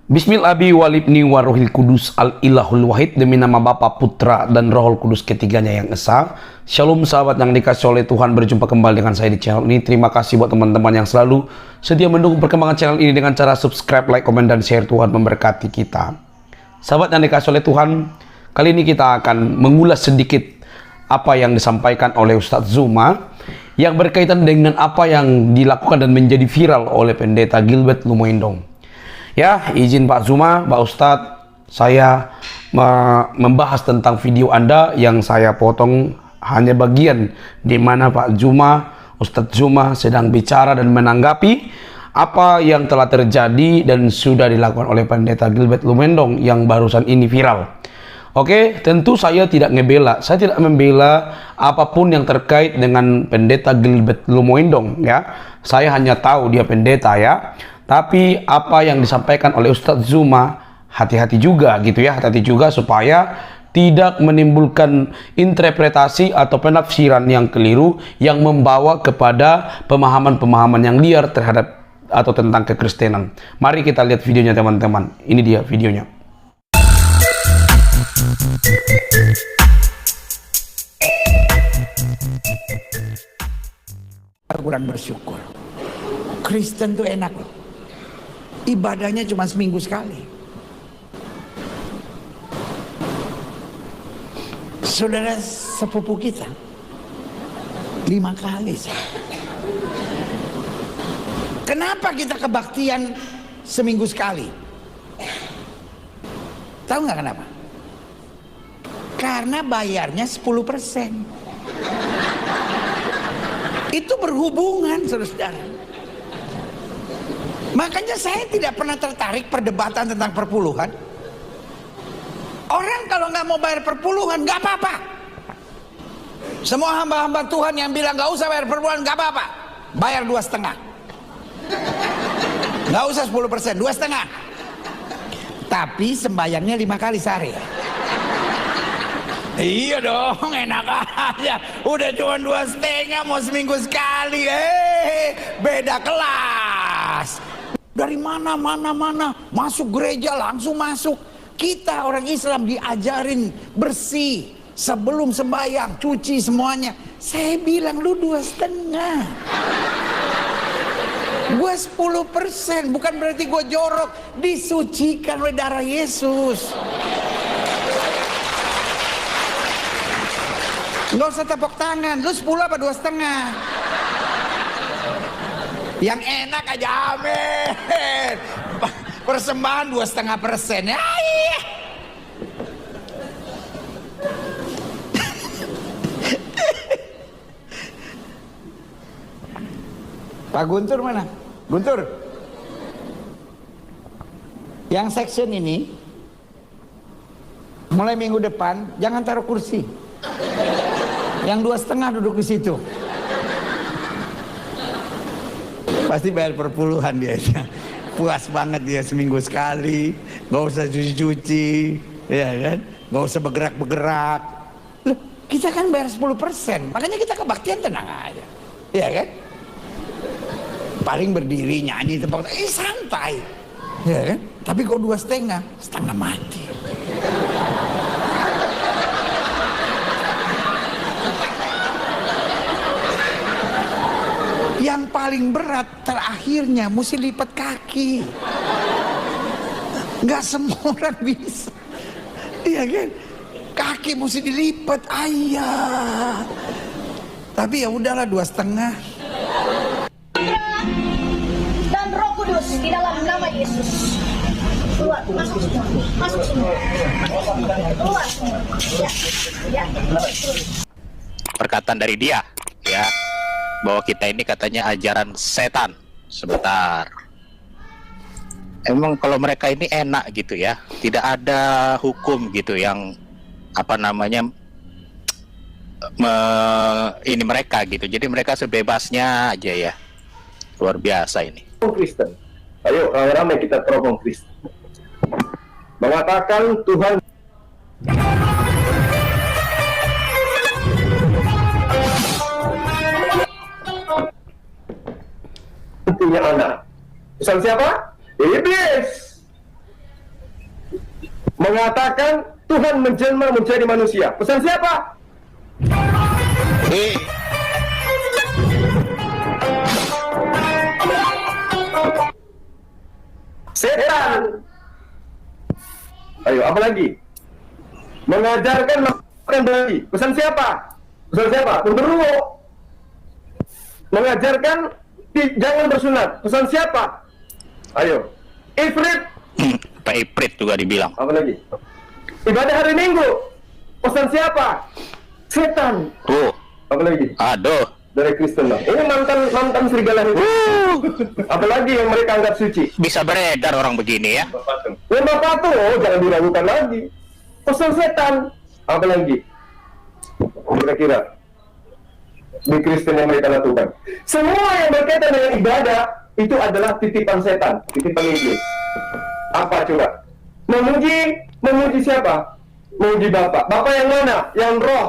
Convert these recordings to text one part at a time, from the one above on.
Bismillahi walibni warohil kudus al-ilahul wahid, demi nama Bapa, Putra, dan Rohul Kudus ketiganya yang esa. Shalom sahabat yang dikasih oleh Tuhan, berjumpa kembali dengan saya di channel ini. Terima kasih buat teman-teman yang selalu setia mendukung perkembangan channel ini dengan cara subscribe, like, komen, dan share. Tuhan memberkati kita. Sahabat yang dikasih oleh Tuhan, kali ini kita akan mengulas sedikit apa yang disampaikan oleh Ustadz Zuma yang berkaitan dengan apa yang dilakukan dan menjadi viral oleh Pendeta Gilbert Lumoindong. Ya, izin Pak Zuma, Pak Ustadz, saya membahas tentang video Anda yang saya potong hanya bagian di mana Pak Zuma, Ustadz Zuma sedang bicara dan menanggapi apa yang telah terjadi dan sudah dilakukan oleh Pendeta Gilbert Lumoindong yang barusan ini viral. Oke, tentu saya tidak membela apapun yang terkait dengan Pendeta Gilbert Lumoindong, ya. Saya hanya tahu dia pendeta, ya. Tapi apa yang disampaikan oleh Ustadz Zuma, hati-hati juga gitu ya, hati-hati juga supaya tidak menimbulkan interpretasi atau penafsiran yang keliru yang membawa kepada pemahaman-pemahaman yang liar terhadap atau tentang kekristenan. Mari kita lihat videonya teman-teman. Ini dia videonya. Kurang bersyukur. Kristen tuh enak loh. Ibadahnya cuma seminggu sekali. Saudara sepupu kita 5 kali. Kenapa kita kebaktian seminggu sekali? Tahu nggak kenapa? Karena bayarnya 10%. Itu berhubungan, saudara-saudara. Makanya saya tidak pernah tertarik perdebatan tentang perpuluhan. Orang kalau nggak mau bayar perpuluhan nggak apa-apa. Semua hamba-hamba Tuhan yang bilang nggak usah bayar perpuluhan nggak apa-apa. Bayar 2,5. Nggak usah 10%, 2,5. Tapi sembayangnya 5 kali sehari. Iya dong, enak aja. Udah cuma 2,5 mau seminggu sekali. Beda kelas. Dari mana masuk gereja langsung masuk. Kita orang Islam diajarin bersih sebelum sembahyang, cuci semuanya. Saya bilang lu 2,5. Gue 10%, bukan berarti gue jorok. Disucikan oleh darah Yesus. Nggak usah tepuk tangan. Lu 10 apa 2,5? Yang enak aja, amin. Persembahan 2,5%. Ya, iya. Pak Guntur mana? Guntur. Yang section ini mulai minggu depan jangan taruh kursi. Yang 2,5 duduk di situ. Pasti bayar perpuluhan dia. Puas banget dia seminggu sekali. Gak usah cuci-cuci, ya kan? Gak usah bergerak-bergerak. Loh, kita kan bayar 10%. Makanya kita kebaktian tenang aja, ya kan? Paling berdiri nyanyi tepuk tangan, santai, ya kan? Tapi kok 2,5, setengah mati. Yang paling berat terakhirnya mesti lipat kaki. Nggak semua orang bisa, iya kan? Kaki mesti dilipat, ayah. Tapi ya udahlah 2,5. Dan Roh Kudus di dalam nama Yesus. Keluar, masuk semua, masuk semua. Keluar semua. Ya. Perkataan dari dia, ya, bahwa kita ini katanya ajaran setan. Sebentar. Emang kalau mereka ini enak gitu ya, tidak ada hukum gitu yang apa namanya ini mereka gitu. Jadi mereka sebebasnya aja ya. Luar biasa ini. Kristen. Ayo ramai kita teropong Kristen. Mengatakan Tuhan punya anak. Pesan siapa? Iblis. mengatakan Tuhan menjelma menjadi manusia. Pesan siapa? Eh, Setan. Ayo, apa lagi? Mengajarkan makan bayi. Pesan siapa? Pesan siapa? Genderuwo. Mengajarkan jangan bersunat. Pesan siapa? Ayo. Ifrit. Pak Iprit juga dibilang. Apa lagi? Ibadah hari Minggu. Pesan siapa? Setan. Tuh, Apa lagi? aduh. Dari Kristen lah. Ini mantan serigala itu. Apalagi yang mereka anggap suci. Bisa beredar orang begini ya. Lembah patung, oh jangan diragukan lagi. Pesan setan. Apa lagi? Kira-kira di Kristen yang mereka lakukan. Semua yang berkaitan dengan ibadah itu adalah titipan setan, titipan iblis. Apa coba? Memuji siapa? Memuji Bapa. Bapa yang mana? Yang roh.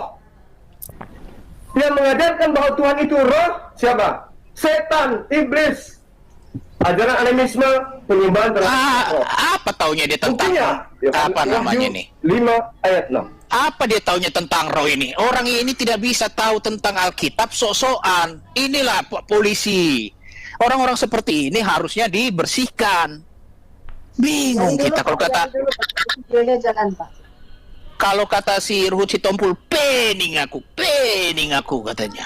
Yang mengajarkan bahwa Tuhan itu roh, siapa? Setan, iblis. Ajaran animisme, penyembahan terhadap roh. Apa taunya dia tentang Buktinya, apa Yohanes namanya 7, nih? 5 ayat 6. Apa dia taunya tentang roh ini? Orang ini tidak bisa tahu tentang Alkitab sok-sokan. Inilah polisi. Orang-orang seperti ini harusnya dibersihkan. Bingung kita kalau kata Videonya jangan, Pak. kalau kata si Ruhut Sitompul, pening aku katanya.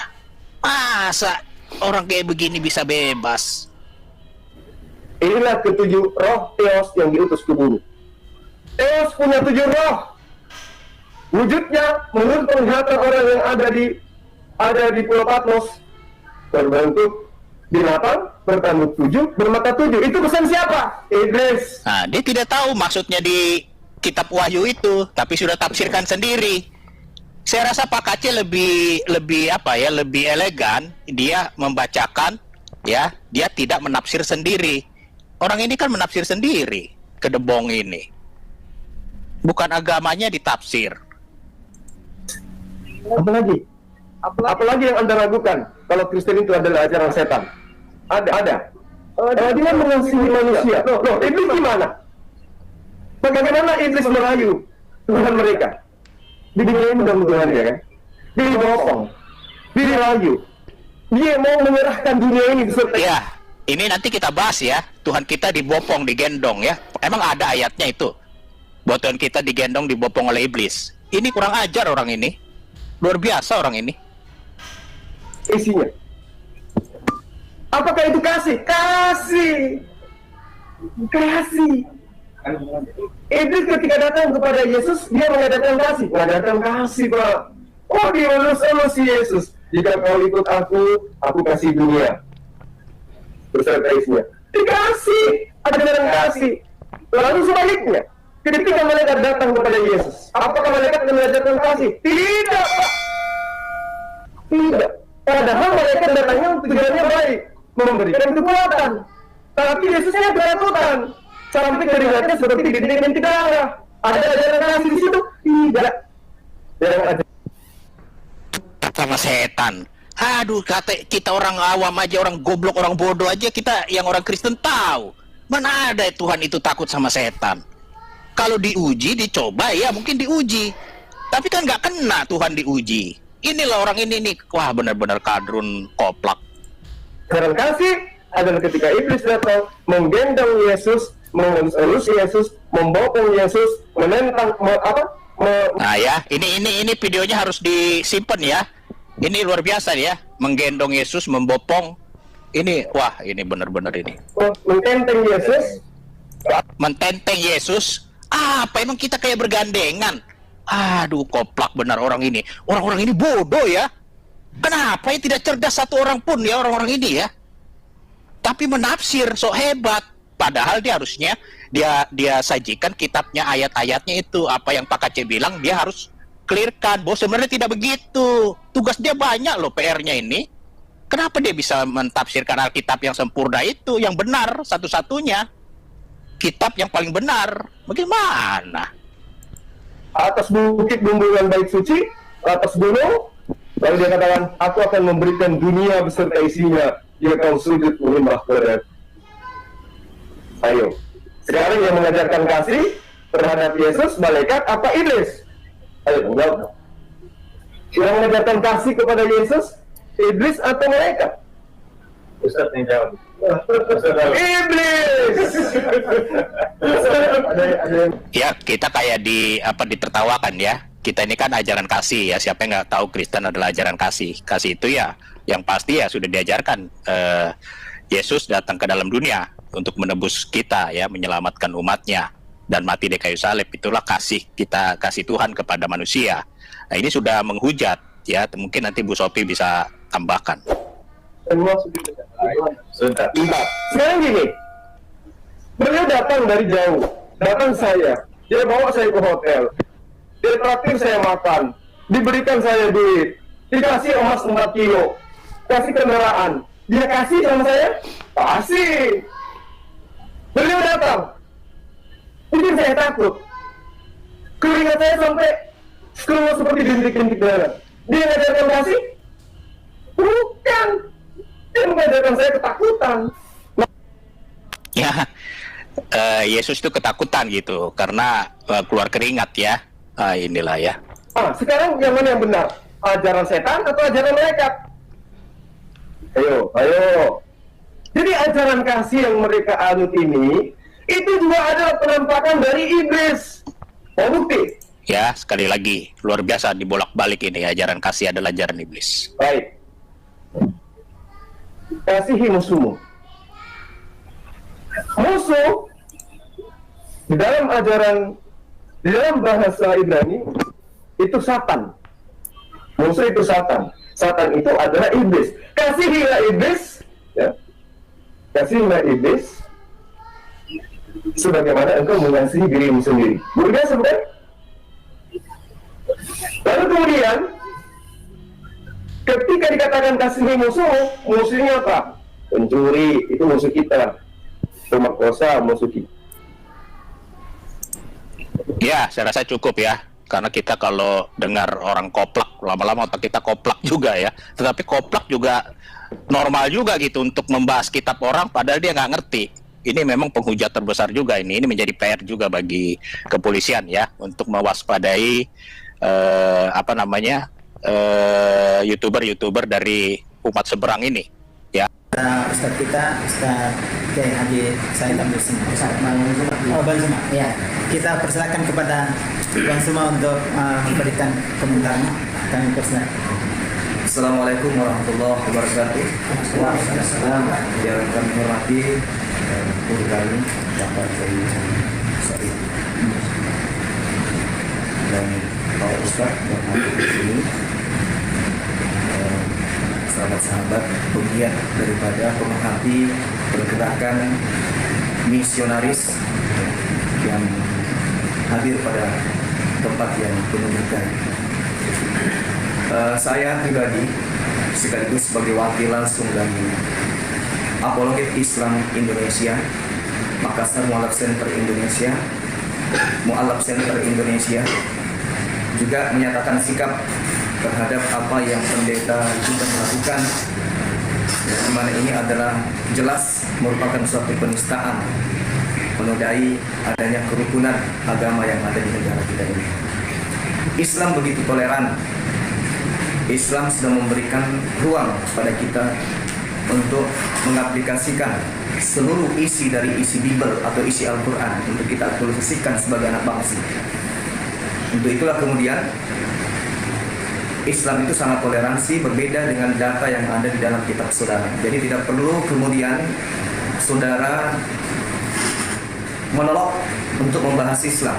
Masa orang kayak begini bisa bebas? Inilah ketujuh roh Theos yang diutus ke bumi. Theos punya 7 roh. Wujudnya menurut penglihatan orang yang ada di Pulau Patmos berbentuk binatang, bertanduk 7, bermata 7. Itu pesan siapa? Iblis. Nah, dia tidak tahu maksudnya di kitab Wahyu itu, tapi sudah tafsirkan sendiri. Saya rasa Pak Kace lebih lebih elegan. Dia membacakan, ya, dia tidak menafsir sendiri. Orang ini kan menafsir sendiri, kedebong ini. Bukan agamanya ditafsir. Apalagi yang Anda ragukan kalau Kristen itu adalah ajaran setan? Ada. Dia mengasihi manusia. Loh, iblis gimana? Bagaimana iblis merayu Tuhan mereka? Dibikin dengan Tuhan ya kan? Dibopong, dirayu. Dia mau menyerahkan dunia ini beserta. Ya, ini nanti kita bahas ya. Tuhan kita dibopong, digendong ya. Emang ada ayatnya itu. Buat Tuhan kita digendong, dibopong oleh iblis. Ini kurang ajar orang ini. Luar biasa orang ini. Isinya. Apakah itu kasih? Kasih. Iblis ketika datang kepada Yesus, dia mengadakan kasih. Mengadakan kasih, Pak. Oh, dia elus si Yesus. Jika kau ikut aku kasih dunia. Beserta isinya. Dikasih. Ajaran kasih. Lalu sebaliknya, ketika malaikat datang kepada Yesus, apakah malaikat mengajarkan kasih? Tidak, Pak. Tidak. Padahal malaikat datangnya tujuannya baik, memberikan kekuatan. Tapi Yesusnya ketakutan. Sampai keringatnya seperti dinding darah. Ada ajaran kasih di situ? Tidak. Jarang ada. Sama setan. Aduh, kata kita orang awam aja, orang goblok, orang bodoh aja, kita yang orang Kristen tahu. Mana ada Tuhan itu takut sama setan? Kalau diuji, dicoba, ya mungkin diuji. Tapi kan nggak kena Tuhan diuji. Inilah orang ini nih, wah benar-benar kadrun koplak. Ajaran kasih adalah ketika iblis datang, menggendong Yesus, mengelus Yesus, membopong Yesus, menentang, Nah ya, ini videonya harus disimpan ya. Ini luar biasa ya, menggendong Yesus, membopong. Ini, wah ini benar-benar ini. mententeng Yesus. Mententeng Yesus. Apa emang kita kayak bergandengan? Aduh, koplak benar orang ini. Orang-orang ini bodoh ya. Kenapa ya tidak cerdas satu orang pun ya orang-orang ini ya? Tapi menafsir sok hebat. Padahal dia harusnya dia sajikan kitabnya, ayat-ayatnya itu apa yang Pak Kace bilang, dia harus clearkan bahwa sebenarnya tidak begitu. Tugas dia banyak loh, PR-nya ini. Kenapa dia bisa mentafsirkan Alkitab yang sempurna itu, yang benar satu-satunya? Kitab yang paling benar. Bagaimana? Atas bukit bumbungan bait suci, atas gunung, lalu dia katakan, aku akan memberikan dunia beserta isinya jika kau sujud menyembah kepada. Ayo, sekarang yang mengajarkan kasih terhadap Yesus, malaikat, apa iblis? Ayo jawab. Yang mengajarkan kasih kepada Yesus, iblis atau malaikat? Ustaz yang jawab. Iblis. Ya, kita kayak ditertawakan ya. Kita ini kan ajaran kasih ya. Siapa yang nggak tahu Kristen adalah ajaran kasih. Kasih itu ya, yang pasti ya sudah diajarkan. Yesus datang ke dalam dunia untuk menebus kita ya, menyelamatkan umatnya dan mati di kayu salib. Itulah kasih kita, kasih Tuhan kepada manusia. Nah, ini sudah menghujat ya. Mungkin nanti Bu Sophie bisa tambahkan. Sebentar. Sekarang gini, beliau datang dari jauh, datang saya, dia bawa saya ke hotel, dia traktir saya makan, diberikan saya duit, dikasih emas 4 kilo, kasih kendaraan, dia kasih sama saya, kasih. Beliau datang, bikin saya takut, keringat saya sampai keluar seperti bintik-bintik darah. Dia ngajarkan kasih? Bukan. Dia mengajarkan saya ketakutan. Ya, Yesus itu ketakutan gitu karena keluar keringat ya. Inilah ya. Sekarang yang mana yang benar? Ajaran setan atau ajaran malaikat? Ayo. Jadi ajaran kasih yang mereka anut ini, itu juga adalah penampakan dari iblis. Mau bukti? Ya, sekali lagi luar biasa dibolak-balik ini. Ajaran kasih adalah ajaran iblis. Baik. Kasihi musuhmu. Musuh di dalam ajaran, di dalam bahasa Ibrani itu Satan. Musuh itu Satan. Satan itu adalah iblis. Kasihilah iblis, ya. Kasihilah iblis sebagaimana engkau mengasihi dirimu sendiri. Luar biasa bukan? Lalu kemudian ketika dikatakan kasihi musuh, musuhnya apa? Pencuri, itu musuh kita. Pemerkosa, musuh kita. Ya, saya rasa cukup ya. Karena kita kalau dengar orang koplak, lama-lama otak kita koplak juga ya. Tetapi koplak juga normal juga gitu untuk membahas kitab orang, padahal dia nggak ngerti. Ini memang penghujat terbesar juga ini. Ini menjadi PR juga bagi kepolisian ya, untuk mewaspadai YouTuber dari umat seberang ini ya. Ustadz kita, Ustadz Kiai Haji Said Abdul Somad. Bang Suma. Ya, kita persilakan kepada Bang Suma untuk memberikan komentarnya. Kami persilakan. Assalamualaikum warahmatullahi wabarakatuh. Waalaikumsalam. Yang kami hormati guru kami Bapak Kiai Said dan Pak Ustadz yang hadir di sini, sahabat-sahabat bagian daripada pemerhati pergerakan misionaris yang hadir pada tempat yang penuh berkah. Saya pribadi sekaligus sebagai wakil langsung dari Apologet Islam Indonesia, Makassar Mu'alaf Center Indonesia, Mu'alaf Center Indonesia, juga menyatakan sikap terhadap apa yang pendeta juga melakukan, di mana ini adalah jelas merupakan suatu penistaan, menodai adanya kerukunan agama yang ada di negara kita ini. Islam begitu toleran. Islam sudah memberikan ruang pada kita untuk mengaplikasikan seluruh isi dari isi Bible atau isi Al-Quran untuk kita aplikasikan sebagai anak bangsa. Untuk itulah kemudian Islam itu sangat toleransi, berbeda dengan data yang ada di dalam kitab saudara. Jadi tidak perlu kemudian saudara menolak untuk membahas Islam,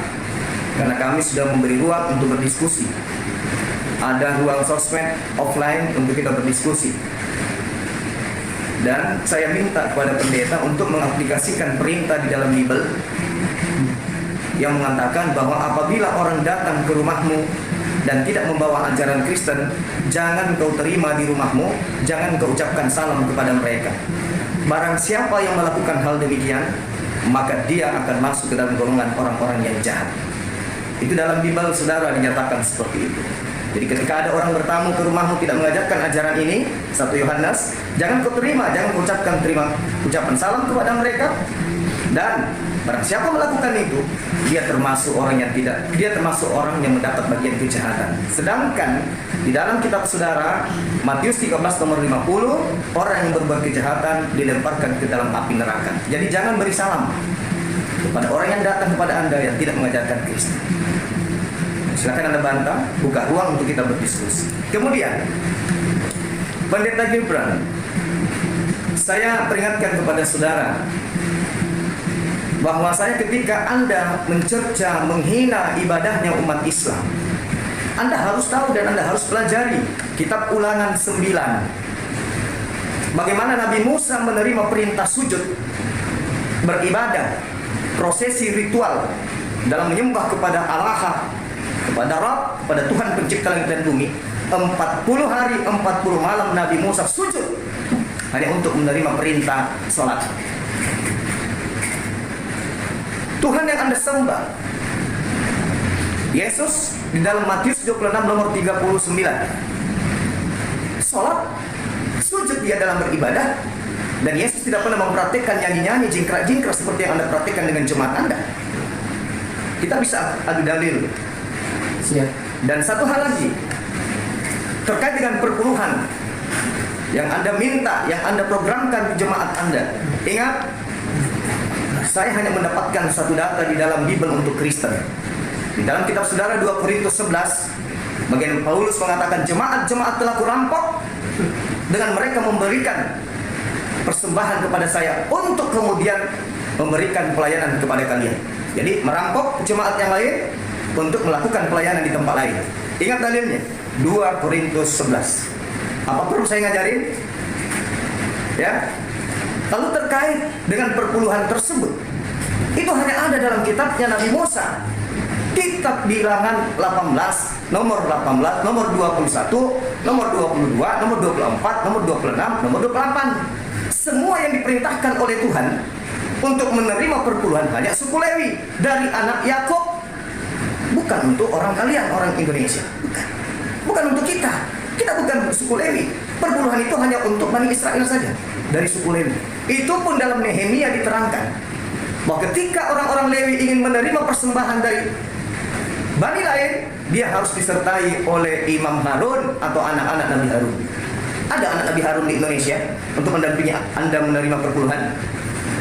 karena kami sudah memberi ruang untuk berdiskusi. Ada ruang sosmed offline untuk kita berdiskusi. Dan saya minta kepada pendeta untuk mengaplikasikan perintah di dalam Bible yang mengatakan bahwa apabila orang datang ke rumahmu dan tidak membawa ajaran Kristen, jangan kau terima di rumahmu, jangan kau ucapkan salam kepada mereka. Barang siapa yang melakukan hal demikian, maka dia akan masuk ke dalam golongan orang-orang yang jahat. Itu dalam Bible saudara dinyatakan seperti itu. Jadi ketika ada orang bertamu ke rumahmu tidak mengajarkan ajaran ini, 1 Yohanes, jangan kau terima, jangan kau ucapkan ucapan salam kepada mereka. Dan Barang siapa melakukan itu, dia termasuk orang yang mendapat bagian kejahatan. Sedangkan di dalam kitab saudara Matius 13 nomor 50, orang yang berbuat kejahatan dilemparkan ke dalam api neraka. Jadi jangan beri salam kepada orang yang datang kepada Anda yang tidak mengajarkan Kristus. Silakan Anda bantah, buka ruang untuk kita berdiskusi. Kemudian, Pendeta Gibran, saya peringatkan kepada saudara bahwa saya ketika Anda mencerca, menghina ibadahnya umat Islam, Anda harus tahu dan Anda harus pelajari kitab Ulangan 9. Bagaimana Nabi Musa menerima perintah sujud, beribadah, prosesi ritual dalam menyembah kepada Allah, kepada Rabb, kepada Tuhan pencipta langit dan bumi. 40 hari, 40 malam Nabi Musa sujud hanya untuk menerima perintah sholat. Tuhan yang Anda sembah, Yesus di dalam Matius 26 nomor 39, sholat, sujud dia dalam beribadah, dan Yesus tidak pernah mempraktikkan nyanyi-nyanyi, jingkrak-jingkrak seperti yang Anda praktikkan dengan jemaat Anda. Kita bisa adu dalil. Dan satu hal lagi, terkait dengan perpuluhan yang Anda minta, yang Anda programkan di jemaat Anda. Ingat, saya hanya mendapatkan satu data di dalam Bible untuk Kristen. Di dalam kitab saudara 2 Korintus 11, bagian Paulus mengatakan jemaat-jemaat telah kurampok dengan mereka memberikan persembahan kepada saya untuk kemudian memberikan pelayanan kepada kalian. Jadi merampok jemaat yang lain untuk melakukan pelayanan di tempat lain. Ingat dalilnya, 2 Korintus 11. Apa perlu saya ngajarin? Ya. Lalu terkait dengan perpuluhan tersebut, itu hanya ada dalam kitabnya Nabi Musa. Kitab Bilangan 18, nomor 18, nomor 21, nomor 22, nomor 24, nomor 26, nomor 28. Semua yang diperintahkan oleh Tuhan untuk menerima perpuluhan hanya suku Lewi dari anak Yakub. Bukan untuk orang kalian, orang Indonesia. Bukan untuk kita. Kita bukan suku Lewi. Perpuluhan itu hanya untuk Bani Israel saja dari suku Lewi. Itu pun dalam Nehemia diterangkan bahwa ketika orang-orang Lewi ingin menerima persembahan dari Bani lain, dia harus disertai oleh Imam Harun atau anak-anak Nabi Harun. Ada anak Nabi Harun di Indonesia untuk mendampingi Anda menerima perpuluhan?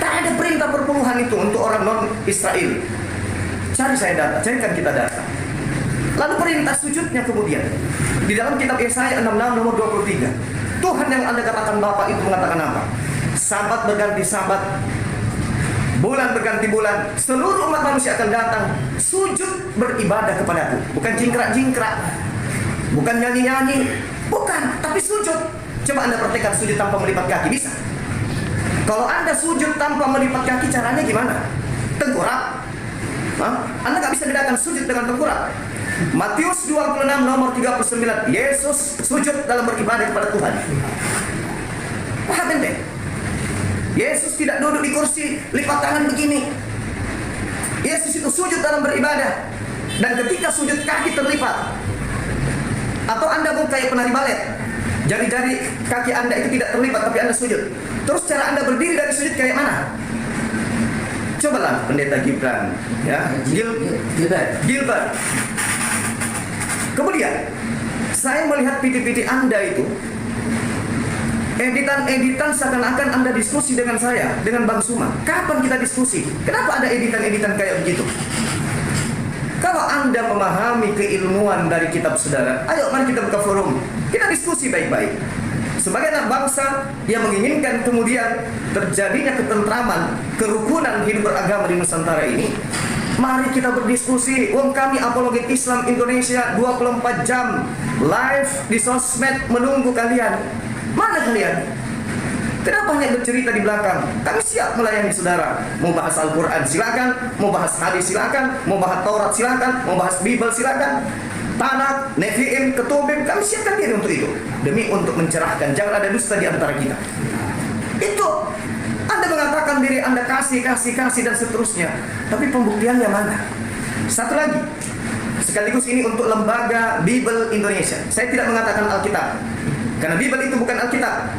Tak ada perintah perpuluhan itu untuk orang non-Israel. Cari saya data, carikan kita data. Lalu perintah sujudnya kemudian di dalam kitab Yesaya 66 nomor 23. Tuhan yang Anda katakan Bapa itu mengatakan apa? Sabat berganti sabat, bulan berganti bulan, seluruh umat manusia akan datang sujud beribadah kepadaku. Bukan jingkrak-jingkrak, bukan nyanyi-nyanyi, bukan, tapi sujud. Coba Anda praktekkan sujud tanpa melipat kaki, bisa? Kalau Anda sujud tanpa melipat kaki, caranya gimana? Tengkurap? Anda nggak bisa bedakan sujud dengan tengkurap. Matius 26 nomor 39, Yesus sujud dalam beribadah kepada Tuhan. Paham ente? Yesus tidak duduk di kursi lipat tangan begini. Yesus itu sujud dalam beribadah. Dan ketika sujud kaki terlipat. Atau Anda mau kayak penari balet, jari-jari kaki Anda itu tidak terlipat tapi Anda sujud. Terus cara Anda berdiri dari sujud kayak mana? Cobalah Pendeta Gibran, ya, Gilbert. Kemudian saya melihat video-video Anda itu, editan-editan seakan-akan Anda diskusi dengan saya, dengan Bang Suma. Kapan kita diskusi? Kenapa ada editan-editan kayak begitu? Kalau Anda memahami keilmuan dari kitab saudara, ayo mari kita buka forum, kita diskusi baik-baik. Sebagai anak bangsa yang menginginkan kemudian terjadinya ketentraman, kerukunan hidup beragama di Nusantara ini, mari kita berdiskusi. Kami Apologet Islam Indonesia 24 jam live di sosmed menunggu kalian. Mana kalian? Kenapa hanya bercerita di belakang? Kami siap melayani saudara. Mau bahas Al-Quran silakan, mau bahas hadis silakan, mau bahas Taurat silakan, mau bahas Bible silakan. Tanakh, Nevi'im, Ketubim, kami siapkan diri untuk itu. Demi untuk mencerahkan, jangan ada dusta di antara kita. Itu Anda mengatakan diri Anda kasih dan seterusnya. Tapi pembuktiannya mana? Satu lagi, sekaligus ini untuk lembaga Bible Indonesia. Saya tidak mengatakan Alkitab, karena Bible itu bukan Alkitab.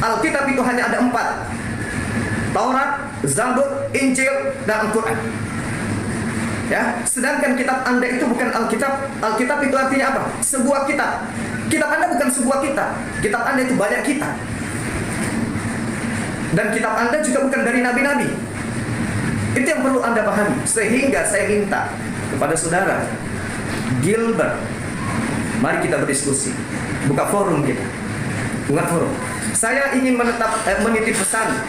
Alkitab itu hanya ada 4. Taurat, Zabur, Injil, dan Al-Quran. Ya, sedangkan kitab Anda itu bukan Alkitab. Alkitab itu artinya apa? Sebuah kitab. Kitab Anda bukan sebuah kitab. Kitab Anda itu banyak kitab. Dan kitab Anda juga bukan dari nabi-nabi. Itu yang perlu Anda pahami. Sehingga saya minta kepada saudara Gilbert, mari kita berdiskusi. Buka forum kita. Buka forum. Saya ingin menitip pesan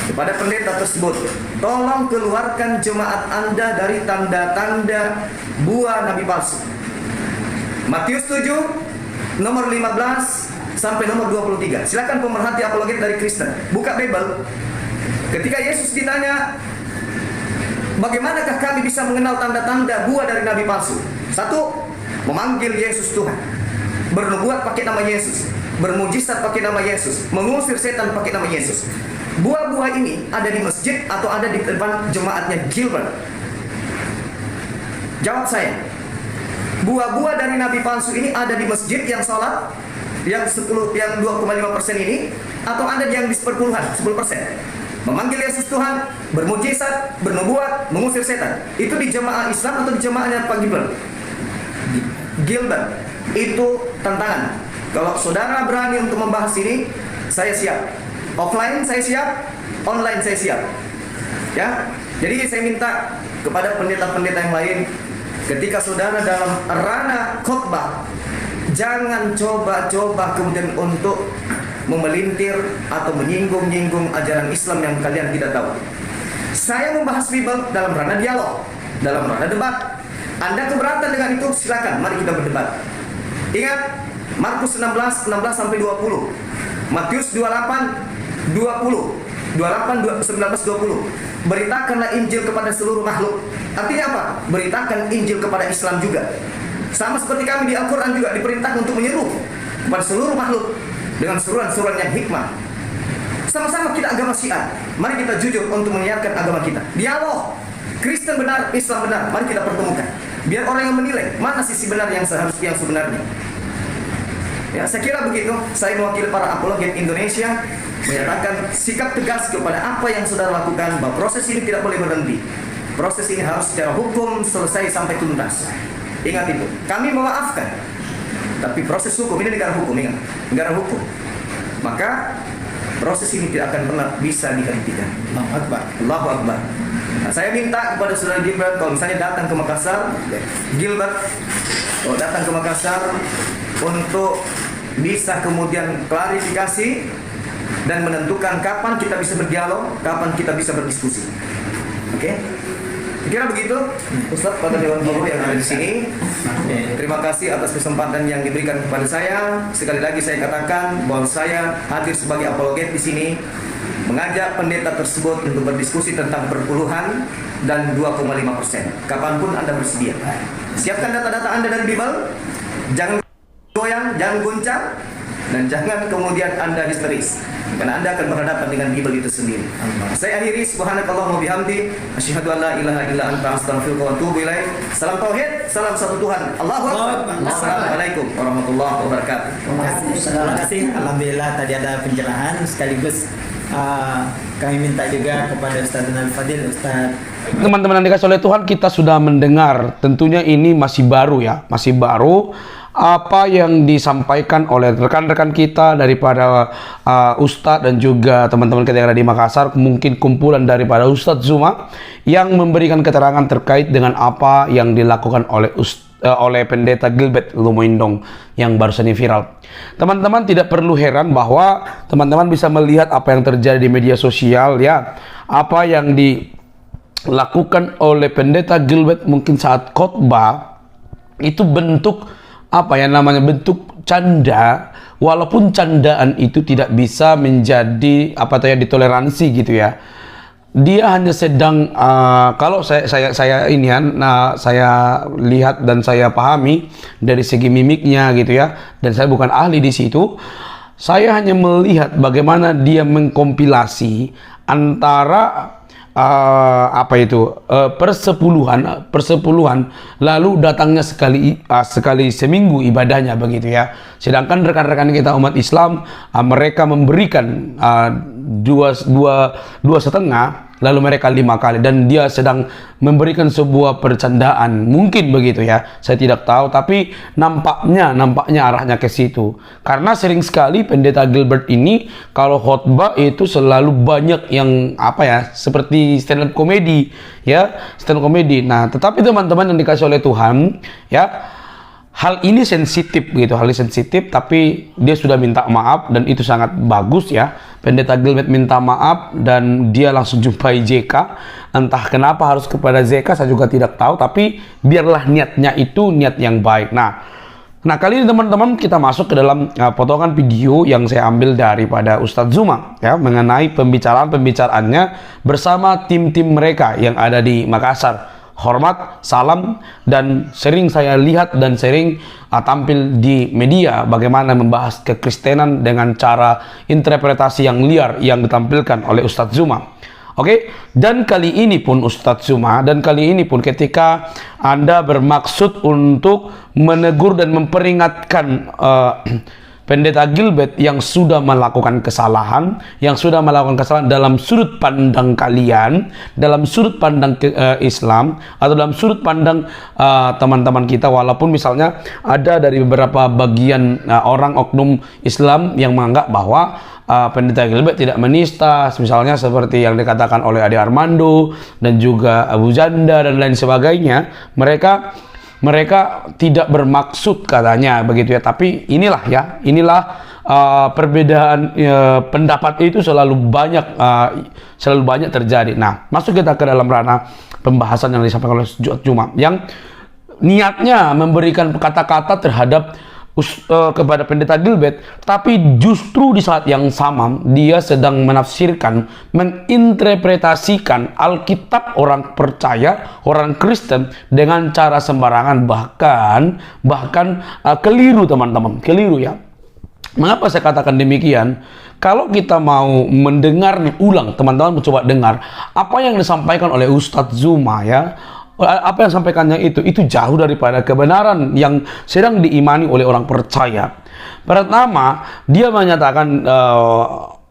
kepada pendeta tersebut. Tolong keluarkan jemaat Anda dari tanda-tanda buah nabi palsu. Matius 7 nomor 15 sampai nomor 23. Silakan pemerhati apologet dari Kristen buka Bible. Ketika Yesus ditanya, bagaimanakah kami bisa mengenal tanda-tanda buah dari nabi palsu? Satu, memanggil Yesus Tuhan, bernubuat pakai nama Yesus, bermujizat pakai nama Yesus, mengusir setan pakai nama Yesus. Buah-buah ini ada di masjid atau ada di depan jemaatnya Gilbert? Jawab saya. Buah-buah dari nabi palsu ini ada di masjid yang sholat, yang 2,5% ini, atau ada yang di perpuluhan, 10%. Memanggil Yesus Tuhan, bermujizat, bernubuat, mengusir setan. Itu di jemaah Islam atau di jemaahnya Pak Gilbert? Gilbert. Itu tantangan. Kalau saudara berani untuk membahas ini, saya siap. Offline saya siap, online saya siap. Ya. Jadi saya minta kepada pendeta-pendeta yang lain, ketika saudara dalam ranah khotbah, jangan coba-coba kemudian untuk memelintir atau menyinggung-nyinggung ajaran Islam yang kalian tidak tahu. Saya membahas Bible dalam ranah dialog, dalam ranah debat. Anda keberatan dengan itu, silakan, mari kita berdebat. Ingat, Markus 16 sampai 20, Matius 28, 19-20. Beritakanlah Injil kepada seluruh makhluk. Artinya apa? Beritakan Injil kepada Islam juga. Sama seperti kami di Al-Quran juga diperintahkan untuk menyeru kepada seluruh makhluk dengan seruan-seruan yang hikmah. Sama-sama kita agama Syiah. Mari kita jujur untuk menyiarkan agama kita. Dialog. Kristen benar, Islam benar. Mari kita pertemukan. Biar orang yang menilai mana sisi benar yang sebenarnya. Ya, saya kira begitu. Saya mewakili para apologet Indonesia menyatakan sikap tegas kepada apa yang saudara lakukan, bahwa proses ini tidak boleh berhenti. Proses ini harus secara hukum selesai sampai tuntas. Ingat itu. Kami memaafkan. Tapi proses hukum ini negara hukum, ingat. Negara hukum. Maka proses ini tidak akan pernah bisa dihentikan. Allahu Akbar. Allahu Akbar. Nah, saya minta kepada saudara Gilbert, kalau misalnya datang ke Makassar, datang ke Makassar untuk bisa kemudian klarifikasi dan menentukan kapan kita bisa berdialog, kapan kita bisa berdiskusi. Oke? Kira begitu, Ustaz pada Dewan Guru yang ada di sini. Terima kasih atas kesempatan yang diberikan kepada saya. Sekali lagi saya katakan bahwa saya hadir sebagai apologet di sini, mengajak pendeta tersebut untuk berdiskusi tentang perpuluhan dan 2,5%. Kapanpun Anda bersedia. Siapkan data-data Anda dari Bible. Jangan goyang, jangan guncang, dan jangan kemudian Anda histeris, karena Anda akan berhadapan dengan Bible itu sendiri. Saya akhiri, subhanakallahumma bihamdi, asyhadu an la ilaha illa anta, astaghfiruka wa atubu ilaik. Salam tauhid, salam satu Tuhan. Allahu Akbar. Assalamualaikum warahmatullahi wabarakatuh. Terima kasih. Alhamdulillah tadi ada pencerahan sekaligus kami minta juga kepada Ustaz Nabil Fadil, Ustaz. Teman-teman yang dikasih oleh Tuhan, kita sudah mendengar, tentunya ini masih baru ya, masih baru apa yang disampaikan oleh rekan-rekan kita daripada Ustadz dan juga teman-teman kita yang ada di Makassar, mungkin kumpulan daripada Ustadz Zuma yang memberikan keterangan terkait dengan apa yang dilakukan oleh pendeta Gilbert Lumoindong yang barusan ini viral. Teman-teman tidak perlu heran bahwa teman-teman bisa melihat apa yang terjadi di media sosial ya, apa yang dilakukan oleh pendeta Gilbert mungkin saat khotbah itu bentuk bentuk canda, walaupun candaan itu tidak bisa menjadi ditoleransi gitu ya. Dia hanya sedang kalau saya lihat dan saya pahami dari segi mimiknya gitu ya, dan saya bukan ahli di situ. Saya hanya melihat bagaimana dia mengkompilasi antara persepuluhan lalu datangnya sekali seminggu ibadahnya begitu ya. Sedangkan rekan-rekan kita umat Islam mereka memberikan dua setengah, lalu mereka 5 kali, dan dia sedang memberikan sebuah percandaan mungkin begitu ya, saya tidak tahu, tapi nampaknya arahnya ke situ. Karena sering sekali Pendeta Gilbert ini kalau khotbah itu selalu banyak yang seperti stand up comedy ya, stand up comedy. Nah, tetapi teman-teman yang dikasih oleh Tuhan ya, hal ini sensitif gitu, hal ini sensitif, tapi dia sudah minta maaf dan itu sangat bagus ya. Pendeta Gilbert minta maaf dan dia langsung jumpai JK. Entah kenapa harus kepada JK, saya juga tidak tahu, tapi biarlah niatnya itu niat yang baik. Nah kali ini teman-teman kita masuk ke dalam potongan video yang saya ambil daripada Ustadz Zuma ya, mengenai pembicaraannya bersama tim-tim mereka yang ada di Makassar. Hormat, salam, dan sering saya lihat dan sering tampil di media bagaimana membahas kekristenan dengan cara interpretasi yang liar yang ditampilkan oleh Ustadz Zuma. Oke, dan kali ini pun Ustadz Zuma, dan kali ini pun ketika Anda bermaksud untuk menegur dan memperingatkan Pendeta Gilbert yang sudah melakukan kesalahan, dalam sudut pandang kalian, dalam sudut pandang Islam, atau dalam sudut pandang teman-teman kita, walaupun misalnya ada dari beberapa bagian orang oknum Islam yang menganggap bahwa Pendeta Gilbert tidak menista, misalnya seperti yang dikatakan oleh Ade Armando dan juga Abu Janda dan lain sebagainya. Mereka tidak bermaksud katanya begitu ya, tapi inilah perbedaan pendapat itu selalu banyak terjadi. Nah, masuk kita ke dalam ranah pembahasan yang disampaikan oleh Ustadz Zuma yang niatnya memberikan kata-kata terhadap kepada Pendeta Gilbert, tapi justru di saat yang sama dia sedang menafsirkan, menginterpretasikan Alkitab orang percaya, orang Kristen dengan cara sembarangan, bahkan keliru teman-teman, keliru ya. Mengapa saya katakan demikian? Kalau kita mau mendengar ulang, teman-teman mencoba dengar apa yang disampaikan oleh Ustadz Zuma ya. Apa yang sampaikannya itu jauh daripada kebenaran yang sedang diimani oleh orang percaya. Pertama, dia menyatakan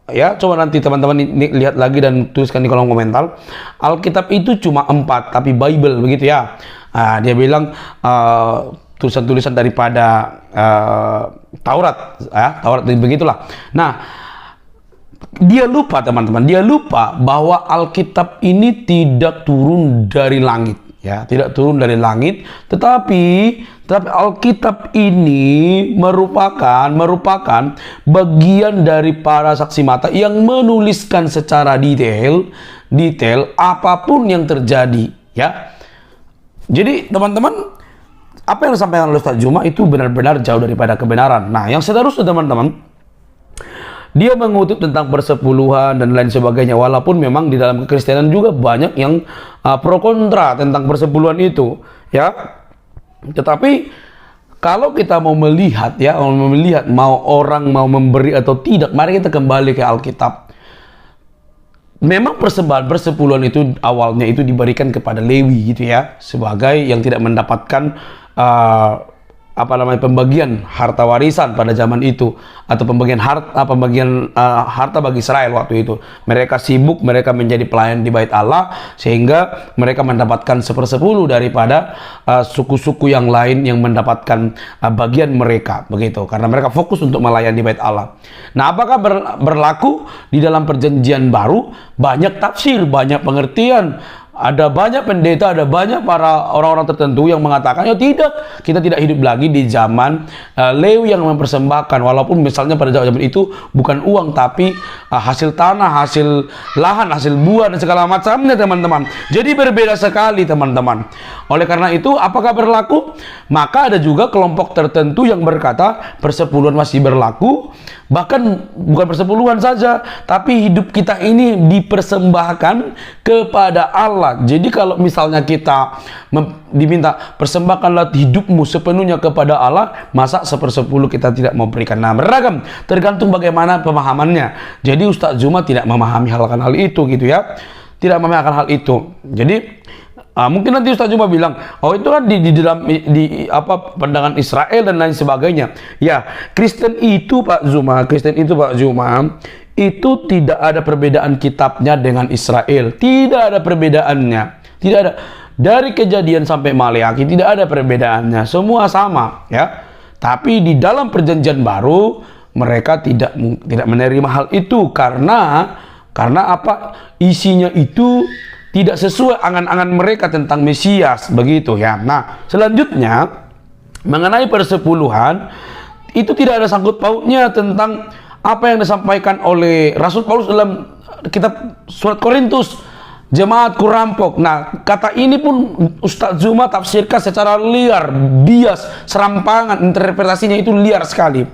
ya, coba nanti teman-teman lihat lagi dan tuliskan di kolom komentar. Alkitab itu cuma 4, tapi Bible begitu ya. Dia bilang tulisan-tulisan daripada Taurat ya, Taurat begitulah. Nah, dia lupa teman-teman, dia lupa bahwa Alkitab ini tidak turun dari langit. Ya, tidak turun dari langit, tetapi Alkitab ini merupakan bagian dari para saksi mata yang menuliskan secara detail apapun yang terjadi, ya. Jadi, teman-teman, apa yang disampaikan oleh Ustadz Zuma itu benar-benar jauh daripada kebenaran. Nah, yang seterusnya teman-teman, dia mengutip tentang persepuluhan dan lain sebagainya, walaupun memang di dalam kekristenan juga banyak yang pro kontra tentang persepuluhan itu ya. Tetapi kalau kita mau melihat ya, mau orang mau memberi atau tidak, mari kita kembali ke Alkitab. Memang persembahan persepuluhan itu awalnya itu diberikan kepada Lewi gitu ya, sebagai yang tidak mendapatkan pembagian harta warisan pada zaman itu, atau pembagian harta bagi Israel waktu itu. Mereka sibuk, mereka menjadi pelayan di Bait Allah, sehingga mereka mendapatkan 1/10 daripada suku-suku yang lain yang mendapatkan bagian mereka begitu, karena mereka fokus untuk melayani Bait Allah. Nah, apakah berlaku di dalam perjanjian baru? Banyak tafsir, banyak pengertian. Ada banyak pendeta, ada banyak para orang-orang tertentu yang mengatakan, ya tidak, kita tidak hidup lagi di zaman Lewi yang mempersembahkan, walaupun misalnya pada zaman itu bukan uang, tapi hasil tanah, hasil lahan, hasil buah, dan segala macamnya teman-teman. Jadi berbeda sekali teman-teman. Oleh karena itu, apakah berlaku? Maka ada juga kelompok tertentu yang berkata persepuluhan masih berlaku. Bahkan bukan persepuluhan saja, tapi hidup kita ini dipersembahkan kepada Allah. Jadi kalau misalnya kita diminta persembahkanlah hidupmu sepenuhnya kepada Allah, masa 1/10 kita tidak mau berikan? Nah, beragam, tergantung bagaimana pemahamannya. Jadi Ustadz Zuma tidak memahami hal itu gitu ya. tidak memihakkan hal itu. Jadi mungkin nanti Ustaz Juma bilang, oh itu kan di dalam apa pandangan Israel dan lain sebagainya. Ya, Kristen itu Pak Zuma, itu tidak ada perbedaan kitabnya dengan Israel. Tidak ada perbedaannya. Tidak ada. Dari Kejadian sampai Maleakhi tidak ada perbedaannya. Semua sama, ya. Tapi di dalam Perjanjian Baru mereka tidak menerima hal itu karena apa? Isinya itu tidak sesuai angan-angan mereka tentang Mesias, begitu ya. Nah, selanjutnya mengenai persepuluhan itu tidak ada sangkut pautnya tentang apa yang disampaikan oleh Rasul Paulus dalam kitab surat Korintus, jemaatku rampok. Nah, kata ini pun Ustaz Zuma tafsirkan secara liar, bias, serampangan, interpretasinya itu liar sekali.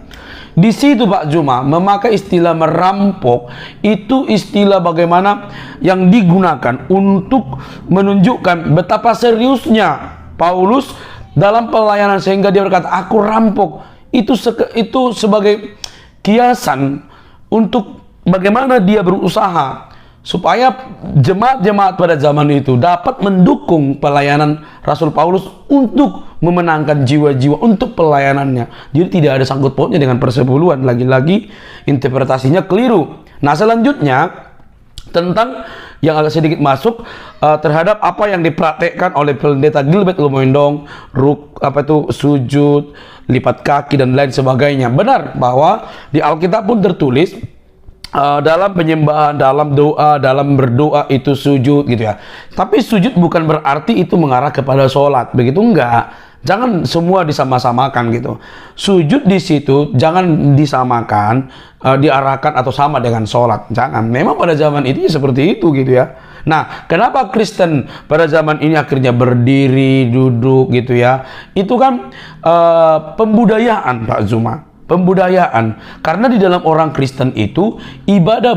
Di situ Pak Zuma memakai istilah merampok, itu istilah bagaimana yang digunakan untuk menunjukkan betapa seriusnya Paulus dalam pelayanan, sehingga dia berkata aku rampok. Itu sebagai kiasan untuk bagaimana dia berusaha supaya jemaat-jemaat pada zaman itu dapat mendukung pelayanan Rasul Paulus untuk memenangkan jiwa-jiwa untuk pelayanannya. Jadi tidak ada sangkut pautnya dengan persepuluhan. Lagi-lagi interpretasinya keliru. Nah, selanjutnya tentang yang agak sedikit masuk terhadap apa yang dipraktekkan oleh pendeta Gilbert Lumendong, sujud, lipat kaki dan lain sebagainya. Benar bahwa di Alkitab pun tertulis dalam penyembahan, dalam doa, dalam berdoa itu sujud gitu ya. Tapi sujud bukan berarti itu mengarah kepada sholat, begitu enggak. Jangan semua disama-samakan gitu. Sujud di situ jangan disamakan, diarahkan atau sama dengan sholat. Jangan. Memang pada zaman itu seperti itu gitu ya. Nah, kenapa Kristen pada zaman ini akhirnya berdiri, duduk gitu ya? Itu kan pembudayaan Pak Zuma. Pembudayaan, karena di dalam orang Kristen itu ibadah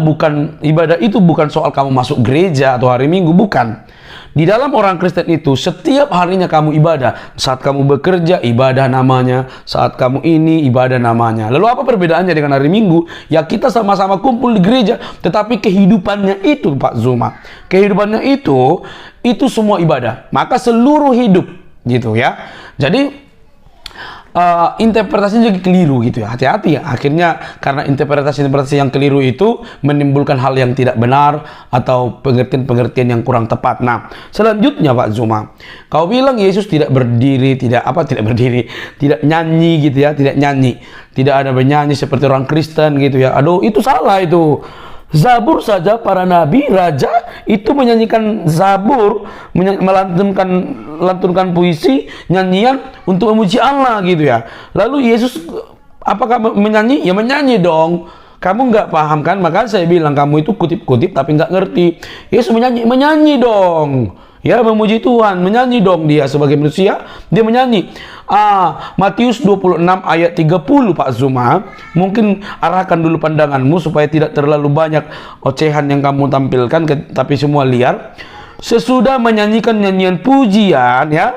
itu bukan soal kamu masuk gereja atau hari Minggu, bukan. Di dalam orang Kristen itu setiap harinya kamu ibadah. Saat kamu bekerja ibadah namanya, saat kamu ini ibadah namanya. Lalu apa perbedaannya dengan hari Minggu? Ya kita sama-sama kumpul di gereja, tetapi kehidupannya itu Pak Zuma, kehidupannya itu semua ibadah. Maka seluruh hidup gitu ya. Jadi interpretasinya juga keliru gitu ya. Hati-hati ya. Akhirnya karena interpretasi yang keliru itu menimbulkan hal yang tidak benar atau pengertian-pengertian yang kurang tepat. Nah, selanjutnya Pak Zuma, kau bilang Yesus tidak berdiri, tidak nyanyi gitu ya, tidak nyanyi. Tidak ada bernyanyi seperti orang Kristen gitu ya. Aduh, itu salah itu. Zabur saja para nabi, raja itu menyanyikan zabur, melantunkan puisi, nyanyian untuk memuji Allah gitu ya. Lalu Yesus apakah menyanyi? Ya menyanyi dong. Kamu nggak paham kan? Maka saya bilang kamu itu kutip-kutip tapi nggak ngerti. Yesus menyanyi dong. Ya, memuji Tuhan, menyanyi dong dia sebagai manusia, dia menyanyi. Matius 26 ayat 30 Pak Zuma, mungkin arahkan dulu pandanganmu supaya tidak terlalu banyak ocehan yang kamu tampilkan, tapi semua liar. Sesudah menyanyikan nyanyian pujian ya,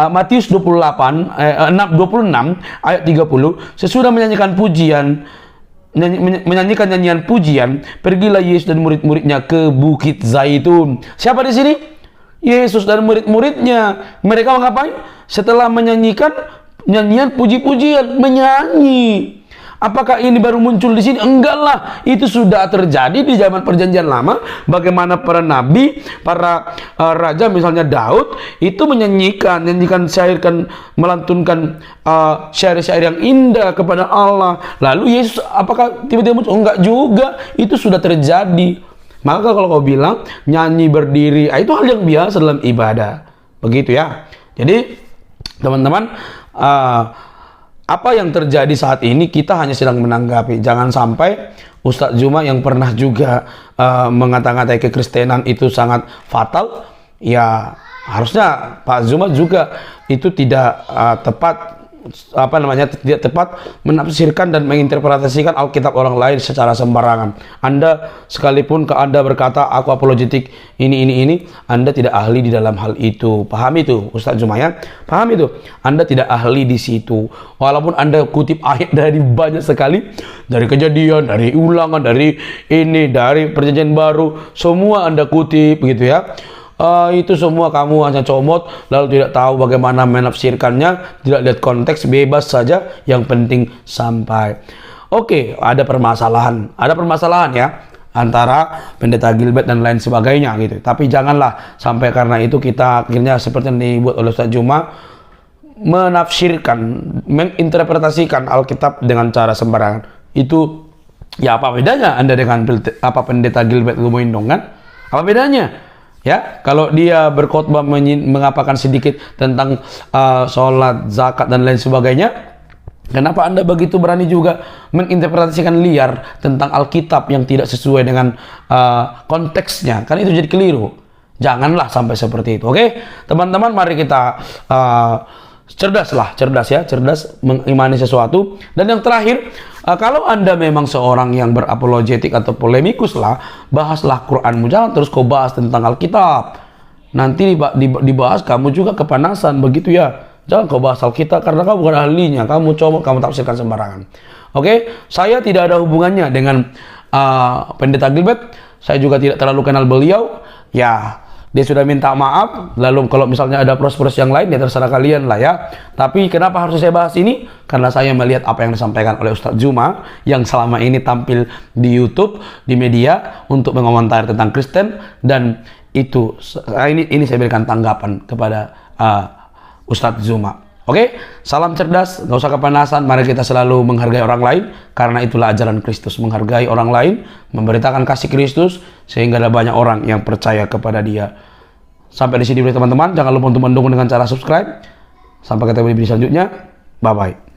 Matius 26 ayat 30, sesudah menyanyikan pujian, menyanyikan nyanyian pujian, pergilah Yesus dan murid-muridnya ke Bukit Zaitun. Siapa di sini? Yesus dan murid-muridnya. Mereka mengapain? Setelah menyanyikan nyanyian puji-pujian, menyanyi. Apakah ini baru muncul di sini? Enggak lah, itu sudah terjadi di zaman Perjanjian Lama. Bagaimana para nabi, para raja, misalnya Daud, itu menyanyikan syair, melantunkan syair-syair yang indah kepada Allah. Lalu Yesus apakah tiba-tiba muncul? Enggak juga, itu sudah terjadi. Maka kalau kau bilang nyanyi berdiri, itu hal yang biasa dalam ibadah, begitu ya. Jadi teman-teman, apa yang terjadi saat ini kita hanya sedang menanggapi. Jangan sampai Ustadz Zuma yang pernah juga mengata-ngatai kekristenan itu sangat fatal, ya harusnya Pak Zuma juga itu tidak tepat tidak tepat menafsirkan dan menginterpretasikan Alkitab orang lain secara sembarangan. Anda sekalipun Anda berkata aku apologetik ini, Anda tidak ahli di dalam hal itu. Paham itu, Ustadz Zuma ya? Paham itu? Anda tidak ahli di situ. Walaupun Anda kutip ayat dari banyak sekali, dari Kejadian, dari Ulangan, dari ini, dari Perjanjian Baru, semua Anda kutip begitu ya. Itu semua kamu hanya comot lalu tidak tahu bagaimana menafsirkannya, tidak lihat konteks, bebas saja, yang penting sampai. Oke, ada permasalahan ya antara Pendeta Gilbert dan lain sebagainya gitu. Tapi janganlah sampai karena itu kita akhirnya seperti yang dibuat oleh Ustadz Juma, menafsirkan, menginterpretasikan Alkitab dengan cara sembarangan. Itu ya apa bedanya Anda dengan Pendeta Gilbert Lumoindong kan? Apa bedanya? Ya, kalau dia berkhotbah mengapakan sedikit tentang sholat, zakat dan lain sebagainya, kenapa Anda begitu berani juga menginterpretasikan liar tentang Alkitab yang tidak sesuai dengan konteksnya? Kan itu jadi keliru. Janganlah sampai seperti itu. Oke, teman-teman, mari kita cerdas mengimani sesuatu. Dan yang terakhir, kalau Anda memang seorang yang berapologetik atau polemikus lah, bahaslah Quranmu, jangan terus kau bahas tentang Alkitab. Nanti dibahas kamu juga kepanasan begitu ya. Jangan kau bahas Alkitab karena kamu bukan ahlinya, kamu comot, kamu tafsirkan sembarangan. Oke, saya tidak ada hubungannya dengan Pendeta Gilbert. Saya juga tidak terlalu kenal beliau. Ya, dia sudah minta maaf, lalu kalau misalnya ada proses-proses yang lain, ya terserah kalian lah ya. Tapi kenapa harus saya bahas ini? Karena saya melihat apa yang disampaikan oleh Ustadz Juma, yang selama ini tampil di YouTube, di media, untuk mengomentari tentang Kristen, dan itu, ini saya berikan tanggapan kepada Ustadz Zuma. Oke, salam cerdas, gak usah kepanasan, mari kita selalu menghargai orang lain, karena itulah ajaran Kristus, menghargai orang lain, memberitakan kasih Kristus, sehingga ada banyak orang yang percaya kepada Dia. Sampai di sini dulu teman-teman, jangan lupa untuk mendukung dengan cara subscribe. Sampai ketemu di video selanjutnya, bye-bye.